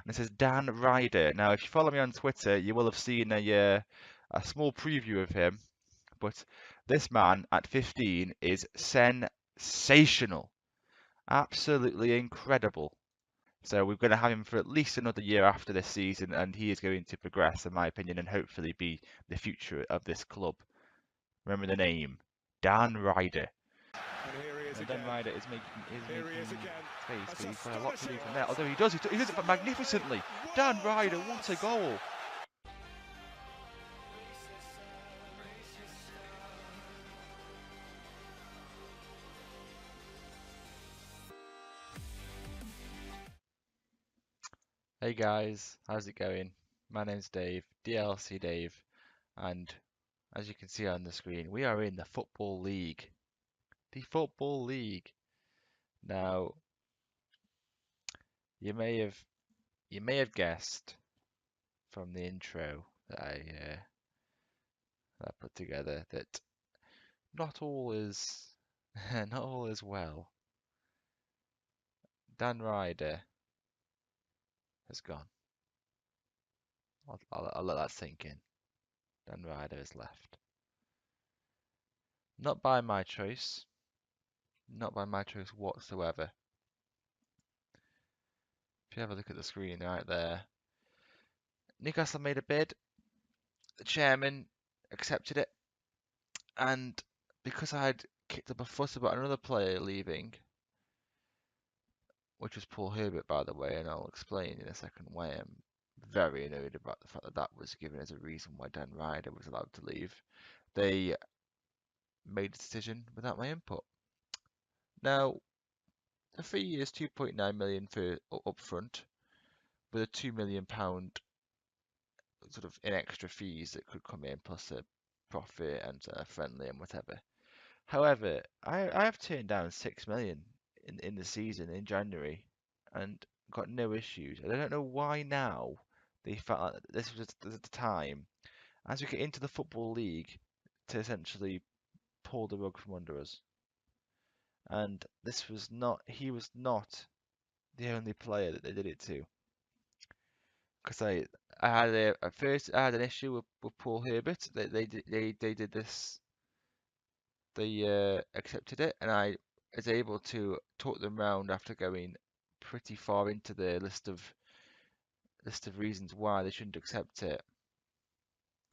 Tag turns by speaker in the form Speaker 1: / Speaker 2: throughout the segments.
Speaker 1: and it says Dan Ryder. Now, if you follow me on Twitter, you will have seen a small preview of him. But this man at 15 is sensational, absolutely incredible. So we're going to have him for at least another year after this season, and he is going to progress, in my opinion, and hopefully be the future of this club. Remember the name, Dan Ryder.
Speaker 2: And here he is
Speaker 1: And Dan
Speaker 2: again.
Speaker 1: Ryder is making
Speaker 2: Here he is again.
Speaker 1: space,
Speaker 2: That's
Speaker 1: but
Speaker 2: a
Speaker 1: he's got a lot to do
Speaker 2: astonishing
Speaker 1: from there.
Speaker 2: effort.
Speaker 1: Although he does it magnificently. Dan Ryder, what a goal! Hey guys, how's it going? My name's Dave, DLC Dave, and as you can see on the screen, we are in the Football League. The Football League. Now, you may have guessed from the intro that I put together that not all is not all is well. Dan Ryder has gone. I'll let that sink in. Dan Ryder has left. Not by my choice. Not by my choice whatsoever. If you have a look at the screen right there, Newcastle made a bid. The chairman accepted it, and because I had kicked up a fuss about another player leaving, which was Paul Herbert, by the way, and I'll explain in a second why I'm very annoyed about the fact that that was given as a reason why Dan Ryder was allowed to leave. They made a decision without my input. Now, the fee is 2.9 million for upfront, with a 2 million pound sort of in extra fees that could come in, plus a profit and friendly and whatever. However, I have turned down 6 million in the season in January and got no issues. And I don't know why now they felt like this was the time as we get into the Football League to essentially pull the rug from under us. And he was not the only player that they did it to. Because I had at first I had an issue with Paul Herbert. They did this. They accepted it, and I was able to talk them round after going pretty far into the list of reasons why they shouldn't accept it.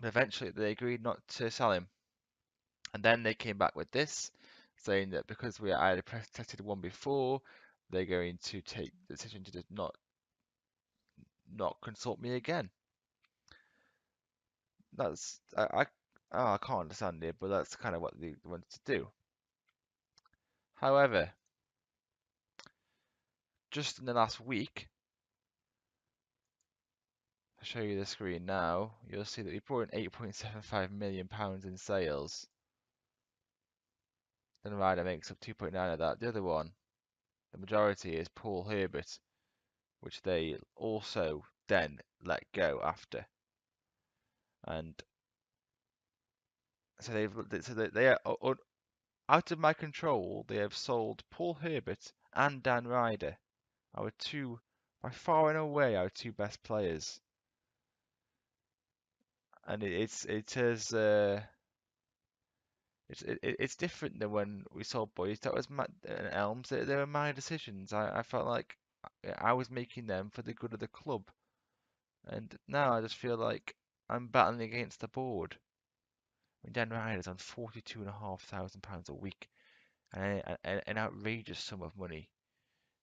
Speaker 1: But eventually, they agreed not to sell him, and then they came back with this, saying that because I had tested one before, they're going to take the decision to just not consult me again. That's I can't understand it, but that's kind of what they wanted to do. However, just in the last week, I'll show you the screen now, you'll see that we brought in £8.75 million in sales. Then Ryder makes up 2.9 of that. The other one, the majority, is Paul Herbert, which they also then let go after. And so they are out of my control. They have sold Paul Herbert and Dan Ryder, our two, by far and away, our two best players. And it's different than when we sold Boys. That was and Elms. They were my decisions. I felt like I was making them for the good of the club, and now I just feel like I'm battling against the board. I mean, Dan Ryder's on £42,500 a week, and an outrageous sum of money.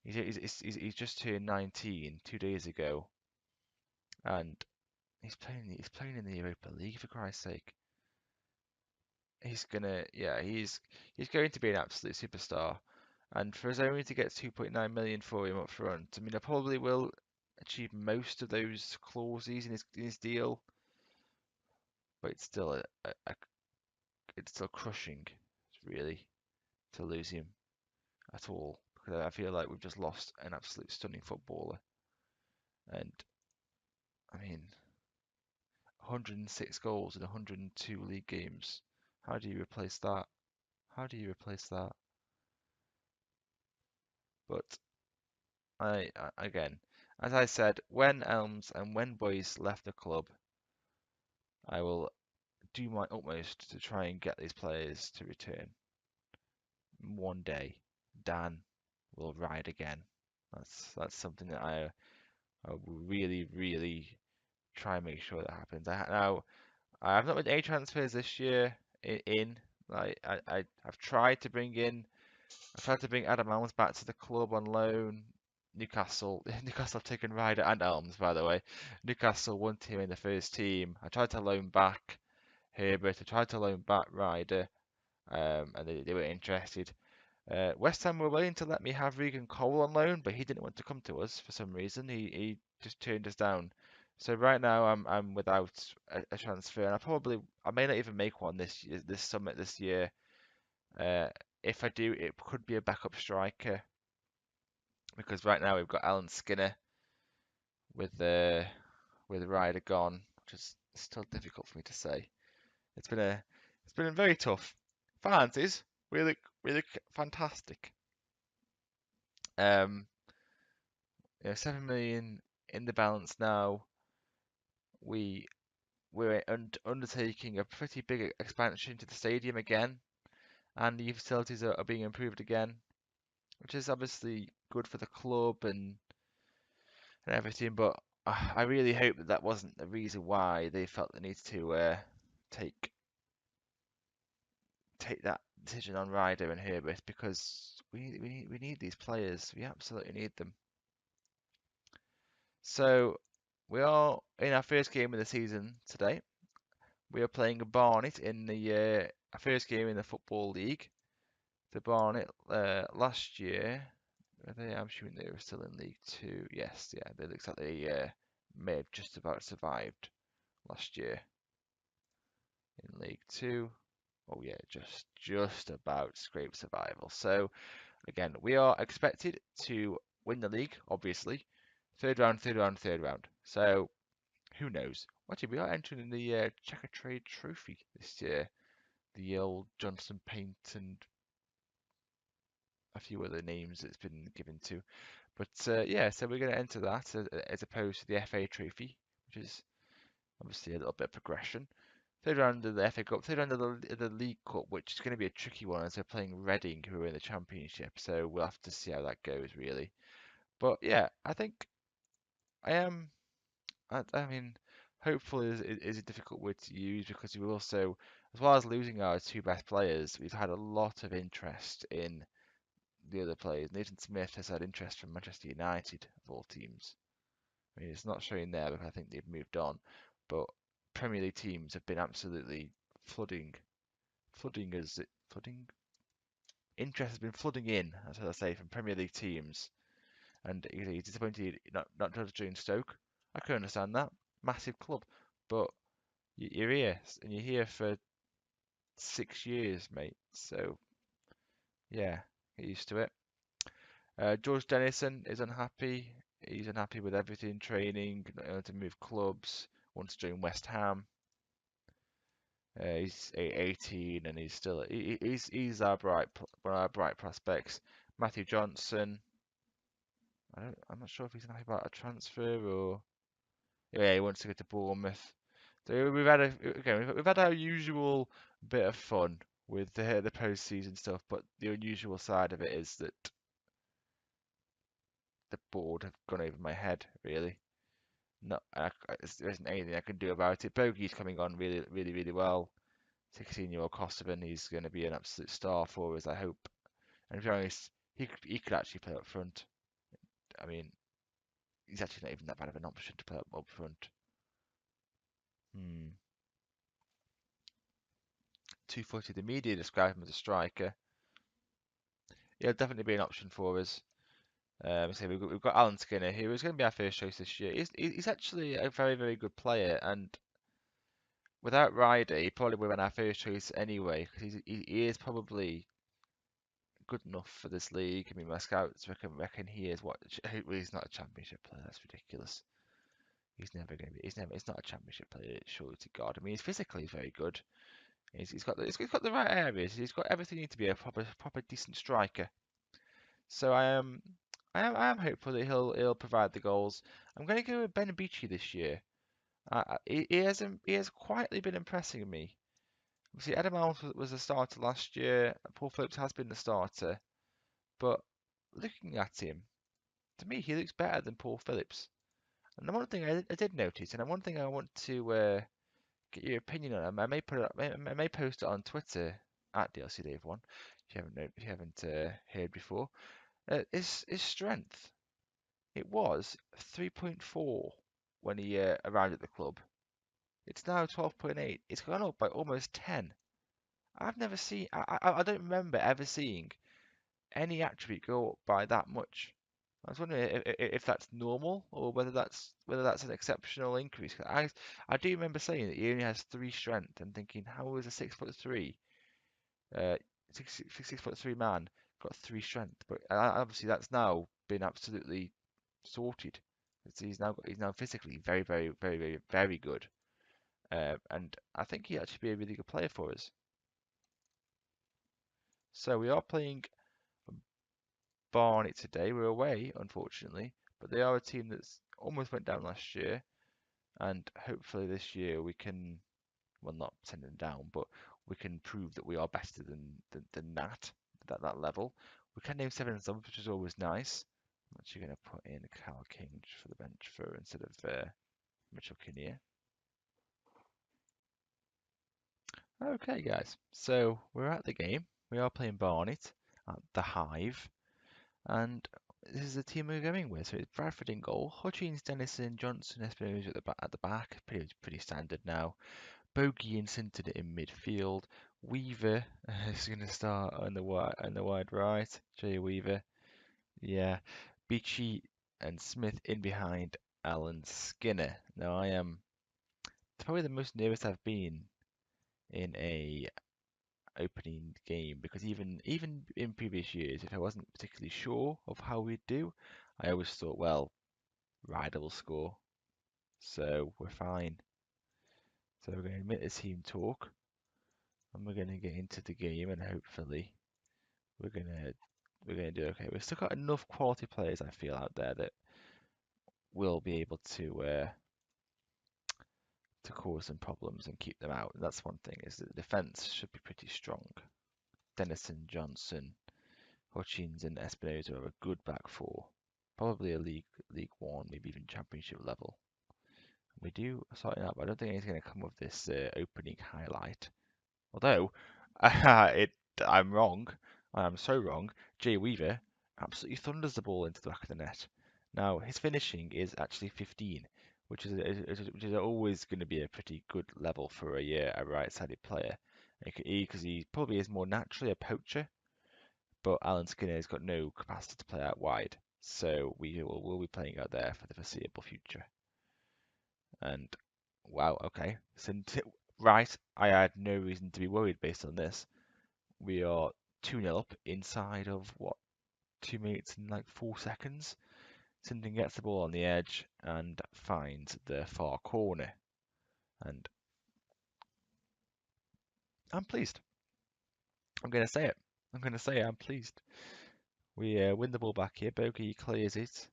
Speaker 1: He's just turned 19 2 days ago, and he's playing in the Europa League, for Christ's sake. He's going to be an absolute superstar. And for us only to get 2.9 million for him up front, I mean, I probably will achieve most of those clauses in his deal, but it's still it's still crushing, really, to lose him at all, because I feel like we've just lost an absolute stunning footballer. And I mean, 106 goals in 102 league games. How do you replace that? How do you replace that? But again, As I said, when Elms and when Boyce left the club, I will do my utmost to try and get these players to return. One day, Dan will ride again. That's something that I will really, really try and make sure that happens. Now, I have not made any transfers this year in. Like I've tried to bring in. I tried to bring Adam Elms back to the club on loan. Newcastle have taken Ryder and Elms, by the way. Newcastle wanted him in the first team. I tried to loan back Herbert. I tried to loan back Ryder, and they weren't interested. West Ham were willing to let me have Regan Cole on loan, but he didn't want to come to us for some reason. He just turned us down. So right now I'm without a transfer, and I may not even make one this summit this year. Uh, if I do, it could be a backup striker because right now we've got Alan Skinner with Ryder gone, which is still difficult for me to say. It's been very tough. Finances really fantastic. 7 million in the balance now. We're undertaking a pretty big expansion to the stadium again, and the facilities are being improved again, which is obviously good for the club and everything. But I really hope that wasn't the reason why they felt the need to take that decision on Ryder and Herbert, because we need these players. We absolutely need them. So we are in our first game of the season today. We are playing Barnet in the first game in the Football League. The Barnet last year, I'm assuming they were still in League Two. Yes, yeah, they looks like they may have just about survived last year in League Two. Oh yeah, just about scrape survival. So again, we are expected to win the league, obviously. Third round, third round, third round. So who knows? Actually, we are entering the Checker Trade Trophy this year. The old Johnson Paint and a few other names it's been given to. But yeah, so we're going to enter that as opposed to the FA Trophy, which is obviously a little bit of progression. Third round of the FA Cup, third round of the League Cup, which is going to be a tricky one as they're playing Reading, who are in the Championship. So we'll have to see how that goes, really. But yeah, I think I am. I mean, hopeful is a difficult word to use because we also, as well as losing our two best players, we've had a lot of interest in the other players. Nathan Smith has had interest from Manchester United, of all teams. I mean, it's not showing there because I think they've moved on, but Premier League teams have been absolutely flooding, flooding. Interest has been flooding in, as I say, from Premier League teams, and he's disappointed not to have joined Stoke. I can understand that, massive club, but you're here and you're here for 6 years, mate. So yeah, get used to it. George Dennison is unhappy. He's unhappy with everything, training, not able to move clubs, wants to join West Ham. He's 18 and he's one of our bright prospects. Matthew Johnson. I'm not sure if he's happy about a transfer or yeah, he wants to go to Bournemouth. So we've had our usual bit of fun with the post-season stuff, but the unusual side of it is that the board have gone over my head, really. There isn't anything I can do about it. Bogey's coming on really well. 16-year-old Kosovan, he's going to be an absolute star for us, I hope. And to be honest, he could actually play up front. I mean, he's actually not even that bad of an option to play up front. 240, the media describe him as a striker. He'll definitely be an option for us. So we've got Alan Skinner, who is going to be our first choice this year. He's actually a very good player, and without Ryder, he probably would have been our first choice anyway, because he is probably good enough for this league. I mean, my scouts reckon he is what? Well, he's not a championship player. That's ridiculous. He's never going to be. He's not a championship player. Surely to God. I mean, he's physically very good. He's got the right areas. He's got everything you need to be a proper decent striker. So I am. I am hopeful that he'll provide the goals. I'm going to go with Ben Beachy this year. He has quietly been impressing me. See, Adam Alves was the starter last year. Paul Phillips has been the starter, but looking at him, to me, he looks better than Paul Phillips. And the one thing I did notice, and one thing I want to get your opinion on, I may put it, I may post it on Twitter at DLCDave1 if you haven't heard before. His strength. It was 3.4 when he arrived at the club. It's now 12.8. It's gone up by almost 10. I've never seen. I don't remember ever seeing any attribute go up by that much. I was wondering if that's normal or whether that's an exceptional increase. I do remember saying that he only has 3 strength and thinking, how is a 6'3", uh, 6'3" man got 3 strength? But obviously that's now been absolutely sorted. He's now physically very, very, very, very, very good. And I think he actually be a really good player for us. So we are playing Barnet today. We're away, unfortunately, but they are a team that's almost went down last year, and hopefully this year we can, well, not send them down, but we can prove that we are better than that level. We can name 7 subs, which is always nice. I'm actually going to put in Cal King for the bench for instead of Mitchell Kinnear. Okay, guys, so we're at the game. We are playing Barnet at the Hive. And this is the team we're going with. So it's Bradford in goal, Hutchins, Dennison, Johnson, Espinosa at the back, pretty standard now. Bogey and Sinton in midfield. Weaver is going to start on the wide right. Jay Weaver, yeah. Beachy and Smith in behind. Alan Skinner. Now I am probably the most nervous I've been in a opening game because even in previous years, if I wasn't particularly sure of how we'd do, I always thought, well, Ryder will score, so we're fine. So we're going to admit the team talk, and we're going to get into the game, and hopefully we're gonna do okay. We've still got enough quality players, I feel, out there that will be able to cause some problems and keep them out. And that's one thing, is that the defense should be pretty strong. Dennison, Johnson, Hutchins and Espinosa are a good back four. Probably a League One, maybe even Championship level. We do sorting out, but I don't think anything's going to come of this opening highlight. Although, I'm wrong. I am so wrong. Jay Weaver absolutely thunders the ball into the back of the net. Now, his finishing is actually 15, which is always going to be a pretty good level for a right-sided player. Because he probably is more naturally a poacher, but Alan Skinner has got no capacity to play out wide, so we'll be playing out there for the foreseeable future. And wow, okay, right, I had no reason to be worried based on this. We are 2-0 up inside of what, 2 minutes and like 4 seconds. Sinton gets the ball on the edge and finds the far corner, and I'm pleased. I'm going to say it. I'm pleased. We win the ball back here. Bogey clears it.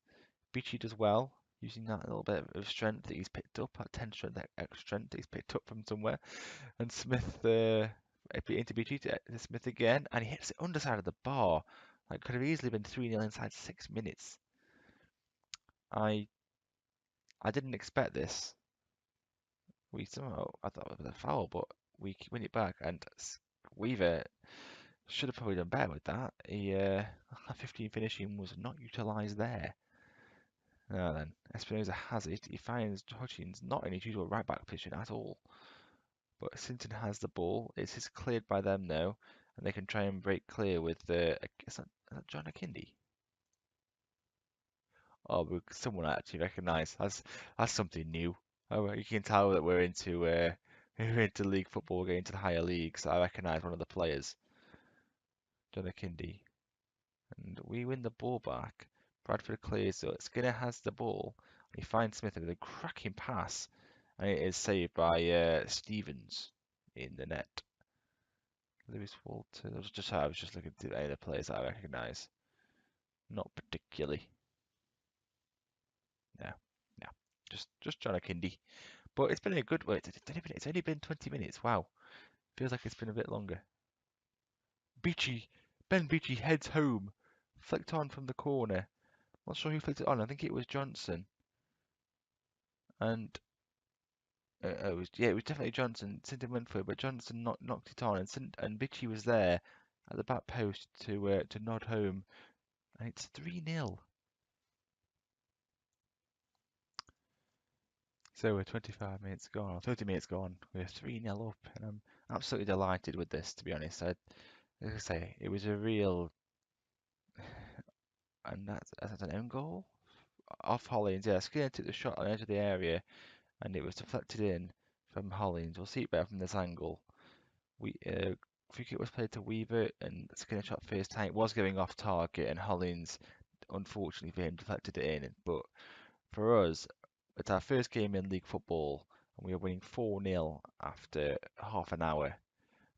Speaker 1: Beachy does well, using that little bit of strength that he's picked up, that 10 strength, extra strength that he's picked up from somewhere. And Smith into Beachy to Smith again, and he hits the underside of the bar. Like, could have easily been 3-0 inside 6 minutes. I didn't expect this. I thought it was a foul, but we win it back, and Weaver should have probably done better with that. 15 finishing was not utilised there. Now then, Espinosa has it. He finds Hutchins not in his usual right back position at all. But Sinton has the ball. It's cleared by them now, and they can try and break clear with is that John Akindi? Oh, someone I actually recognise. That's something new. Oh, you can tell that we're into we're into league football, getting to the higher leagues. I recognise one of the players, John Akindi, and we win the ball back. Bradford clears it. Skinner has the ball. He finds Smith with a cracking pass, and it is saved by Stevens in the net. Lewis Walter. I was just looking at any of the players that I recognise. Not particularly. No, no. Just John Kindy. But it's been a good. Wait, it's only been 20 minutes. Wow, feels like it's been a bit longer. Ben Beachy heads home, flicked on from the corner. Not sure who flicked it on. I think it was Johnson. And it was definitely Johnson. Sinton went for it, but Johnson knocked it on, and Beachy was there at the back post to nod home, and it's 3-0. So we're 25 minutes gone, 30 minutes gone. We're 3-0 up, and I'm absolutely delighted with this. To be honest, as I say, it was a real, and that's an own goal off Hollins. Yeah, Skinner took the shot on the edge of the area, and it was deflected in from Hollins. We'll see it better from this angle. Free kick was played to Weaver, and Skinner shot first time. It was going off target, and Hollins, unfortunately for him, deflected it in. But for us, it's our first game in league football, and we are winning 4-0 after half an hour.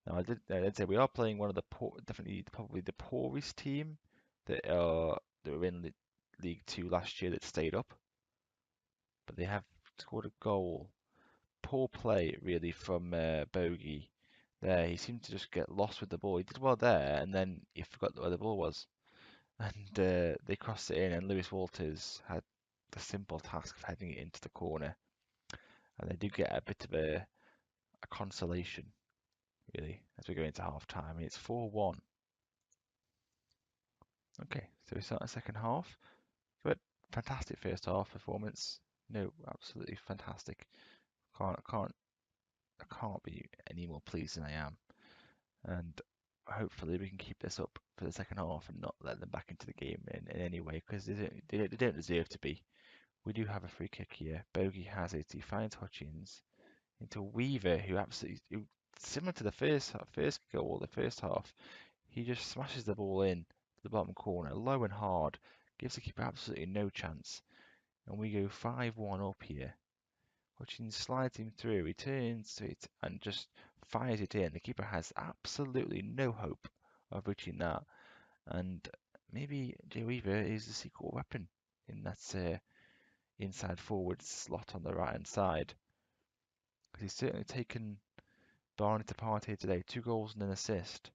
Speaker 1: Now, I did say we are playing one of the definitely probably the poorest team that were in League Two last year that stayed up, but they have scored a goal. Poor play really from Bogey. There, he seemed to just get lost with the ball. He did well there, and then he forgot where the ball was, and they crossed it in, and Lewis Walters had the simple task of heading it into the corner, and they do get a bit of a consolation really as we go into half time. It's 4-1. Okay, so we start the second half. But fantastic first half performance. No, absolutely fantastic. Can't can't I can't be any more pleased than I am. And hopefully we can keep this up for the second half and not let them back into the game in any way, because they don't deserve to be. We do have a free kick here. Bogey has it. He finds Hutchins into Weaver, similar to the first goal, the first half. He just smashes the ball in to the bottom corner, low and hard, gives the keeper absolutely no chance, and we go 5-1 up here. Hutchins slides him through, he turns to it and just fires it in. The keeper has absolutely no hope of reaching that, and maybe Jay Weaver is the secret weapon in that inside forward slot on the right hand side, because he's certainly taken Barney to party today, 2 goals and an assist.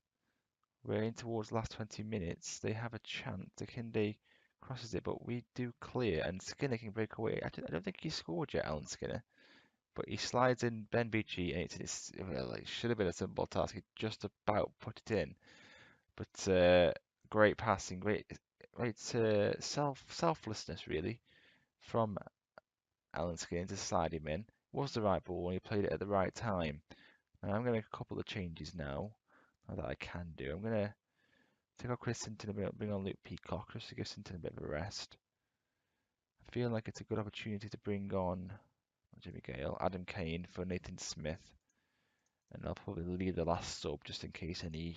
Speaker 1: We're in towards the last 20 minutes. They have a chance. Akinde crosses it, but we do clear, and Skinner can break away. I don't think he scored yet, Alan Skinner, but he slides in Ben Beachy, and it's well, it should have been a simple task. He just about put it in, but great passing, great selflessness really from Alan Skinner to slide him in. Was the right ball, and he played it at the right time. And I'm going to make a couple of changes now that I can do. I'm going to take off Chris Sinton and bring on Luke Peacock just to give Sinton a bit of a rest. I feel like it's a good opportunity to bring on Jimmy Gale, Adam Kane for Nathan Smith, and I'll probably leave the last sub just in case any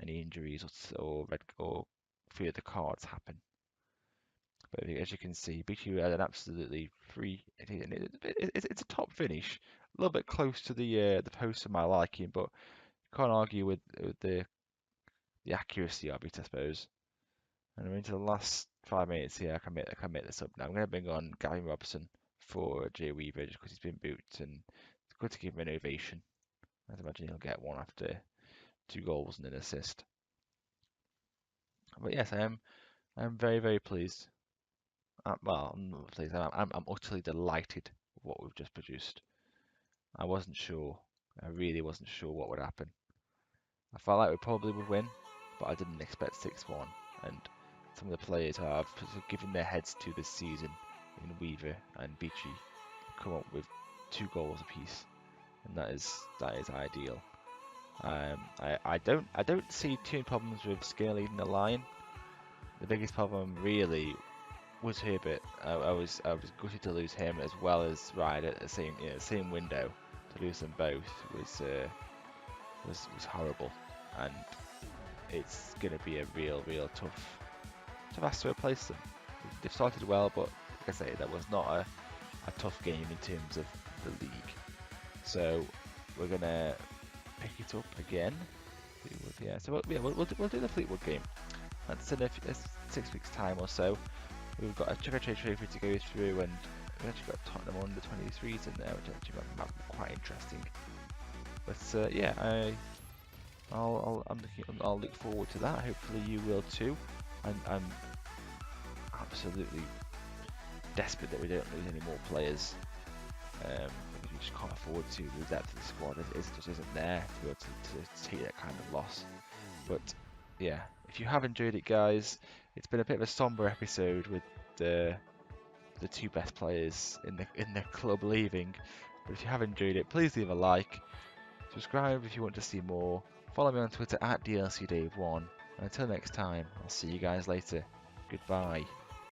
Speaker 1: injuries or further cards happen. But as you can see, Beachy had an absolutely free. It's a top finish, a little bit close to the post of my liking, but you can't argue with the accuracy of it, I suppose. And we're into the last 5 minutes here. I can make this up now. I'm going to bring on Gavin Robson for Jay Weaver just because he's been booked, and it's good to give him an ovation. I'd imagine he'll get one after 2 goals and an assist. But yes, I'm very, very pleased. Well, I'm not pleased. I'm utterly delighted with what we've just produced. I wasn't sure. I really wasn't sure what would happen. I felt like we probably would win, but I didn't expect 6-1. And some of the players have given their heads to this season in Weaver and Beachy come up with 2 goals apiece, and that is ideal. I don't see too many problems with Skinner leading the line. The biggest problem really was Herbert. I was gutted to lose him as well as Ryder at the same window. To lose them both was horrible, and it's going to be a real tough ask to replace them. They've started well, but like I say, that was not a tough game in terms of the league. So we're gonna pick it up again. Yeah, so we'll do the Fleetwood game. that's in 6 weeks' time or so. We've got a Checker Trade trophy to go through, and we've actually got Tottenham under 23s in there, which actually might be quite interesting. But yeah, I'll look forward to that. Hopefully you will too. I'm absolutely desperate that we don't lose any more players, because we just can't afford to. The depth of the squad just isn't there to be able to take that kind of loss. But yeah, if you have enjoyed it, guys, it's been a bit of a somber episode with the two best players in the club leaving. But if you have enjoyed it, please leave a like, subscribe if you want to see more, follow me on Twitter at DLCDave1, and until next time, I'll see you guys later. Goodbye.